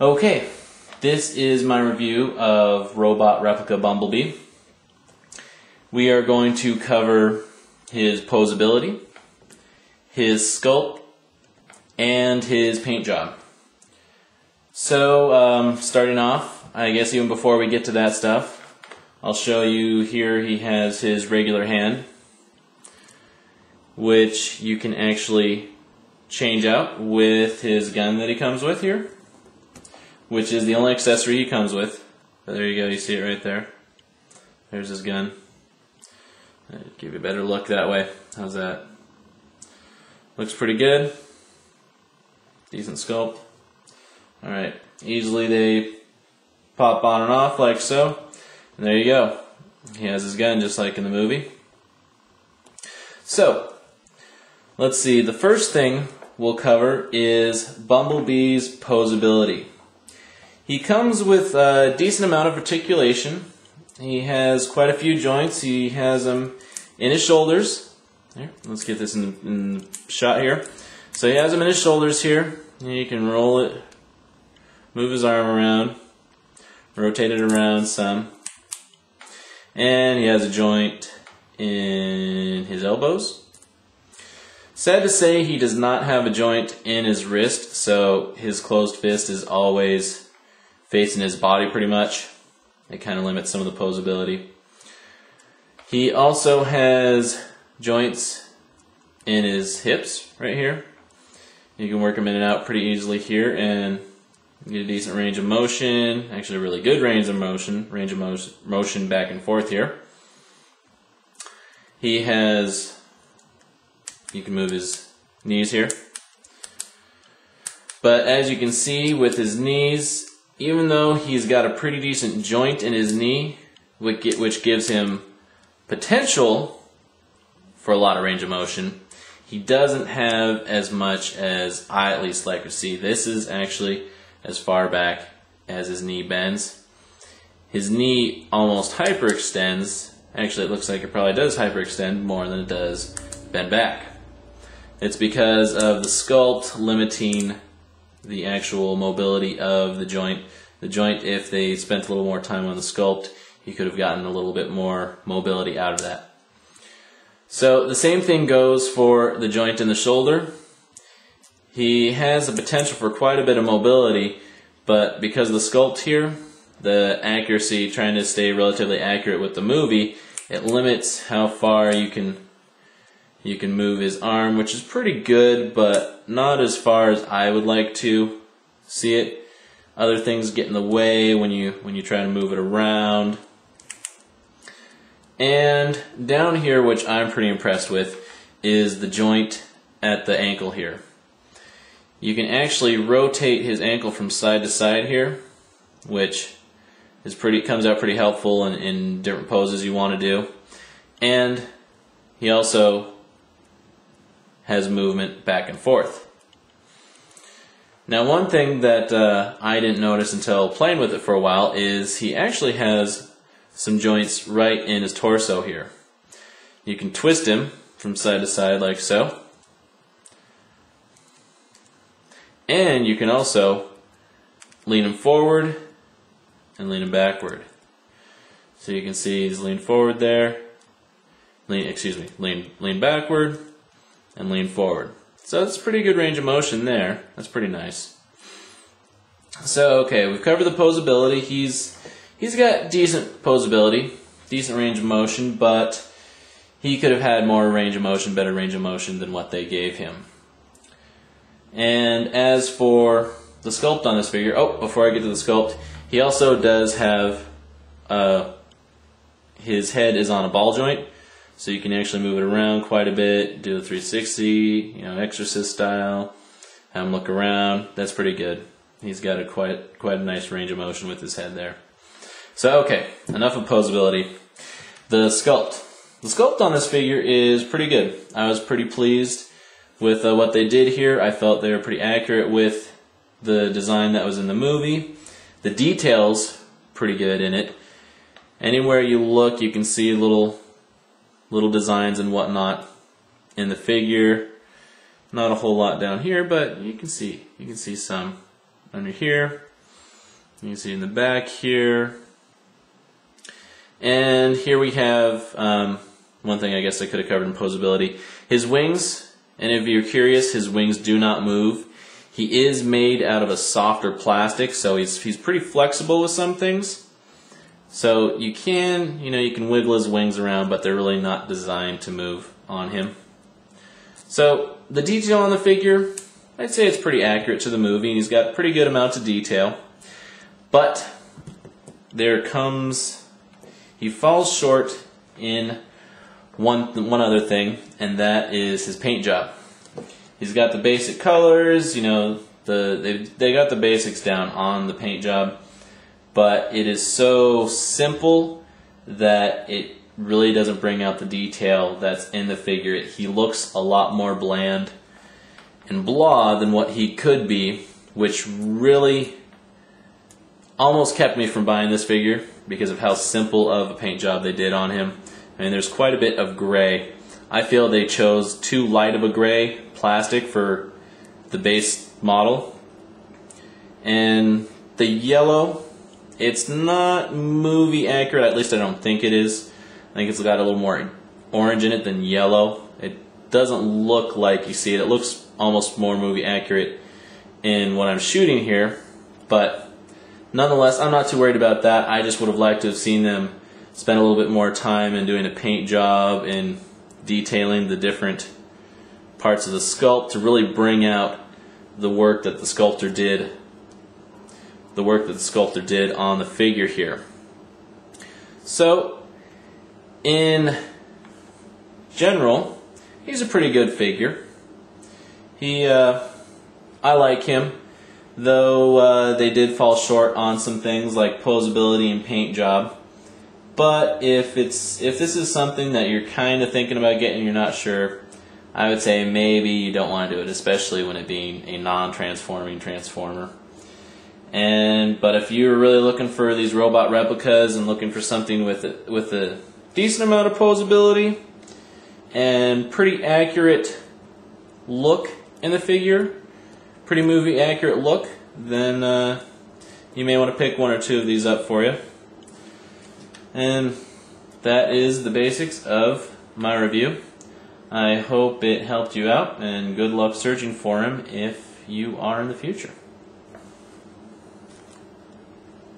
Okay, this is my review of Robot Replica Bumblebee. We are going to cover his posability, his sculpt, and his paint job. So, starting off, I guess even before we get to that stuff, I'll show you here he has his regular hand, which you can actually change out with his gun that he comes with here, which is the only accessory he comes with. But there you go, you see it right there. There's his gun. Give you a better look that way. How's that? Looks pretty good. Decent sculpt. Alright, easily they pop on and off like so. And there you go. He has his gun just like in the movie. So, let's see. The first thing we'll cover is Bumblebee's posability. He comes with a decent amount of articulation. He has quite a few joints. He has them in his shoulders. Here, let's get this in shot here. So he has them in his shoulders here. You can roll it, move his arm around, rotate it around some. And he has a joint in his elbows. Sad to say, he does not have a joint in his wrist, so his closed fist is always facing his body pretty much. It kind of limits some of the posability. He also has joints in his hips right here. You can work them in and out pretty easily here and get a decent range of motion, actually a really good range of motion back and forth here. He has, you can move his knees here. But as you can see with his knees, even though he's got a pretty decent joint in his knee, which gives him potential for a lot of range of motion, he doesn't have as much as I at least like to see. This is actually as far back as his knee bends. His knee almost hyperextends. Actually, it looks like it probably does hyperextend more than it does bend back. It's because of the sculpt limiting the actual mobility of the joint. The joint, if they spent a little more time on the sculpt, you could have gotten a little bit more mobility out of that. So the same thing goes for the joint in the shoulder. He has the potential for quite a bit of mobility, but because of the sculpt here, the accuracy, trying to stay relatively accurate with the movie, it limits how far you can move his arm, which is pretty good, but not as far as I would like to see it. Other things get in the way when you try to move it around. And down here, which I'm pretty impressed with, is the joint at the ankle here. You can actually rotate his ankle from side to side here, which is comes out pretty helpful in different poses you want to do. And he also has movement back and forth. Now, one thing that I didn't notice until playing with it for a while is he actually has some joints right in his torso here. You can twist him from side to side like so. And you can also lean him forward and lean him backward. So you can see he's leaned forward there, lean backward, and lean forward. So that's pretty good range of motion there. That's pretty nice. So okay, we've covered the posability. He's got decent posability, decent range of motion, but he could have had more range of motion, better range of motion than what they gave him. And as for the sculpt on this figure, before I get to the sculpt, he also does have, his head is on a ball joint, so you can actually move it around quite a bit, do a 360, Exorcist style, have him look around. That's pretty good. He's got quite a nice range of motion with his head there. So okay, enough of posability. The sculpt. The sculpt on this figure is pretty good. I was pretty pleased with what they did here. I felt they were pretty accurate with the design that was in the movie. The details, pretty good in it. Anywhere you look, you can see little designs and whatnot in the figure. Not a whole lot down here, but you can see some under here. You can see in the back here. And here we have one thing I guess I could have covered in posability. His wings, and if you're curious, his wings do not move. He is made out of a softer plastic, so he's pretty flexible with some things. So you can wiggle his wings around, but they're really not designed to move on him. So the detail on the figure, I'd say it's pretty accurate to the movie, and he's got pretty good amounts of detail. But he falls short in one other thing, and that is his paint job. He's got the basic colors, they got the basics down on the paint job, but it is so simple that it really doesn't bring out the detail that's in the figure. He looks a lot more bland and blah than what he could be, which really almost kept me from buying this figure because of how simple of a paint job they did on him. I mean, there's quite a bit of gray. I feel they chose too light of a gray plastic for the base model. And the yellow, it's not movie accurate, at least I don't think it is. I think it's got a little more orange in it than yellow. It doesn't look like you see it. It looks almost more movie accurate in what I'm shooting here, but nonetheless, I'm not too worried about that. I just would have liked to have seen them spend a little bit more time in doing a paint job and detailing the different parts of the sculpt to really bring out the work that the sculptor did. The work that the sculptor did on the figure here. So, in general, he's a pretty good figure. I like him, though they did fall short on some things like posability and paint job. But if this is something that you're kind of thinking about getting and you're not sure, I would say maybe you don't want to do it, especially when it being a non-transforming Transformer. But if you're really looking for these robot replicas and looking for something with a decent amount of posability and pretty accurate look in the figure, pretty movie accurate look, then you may want to pick one or two of these up for you. And that is the basics of my review. I hope it helped you out, and good luck searching for him if you are in the future.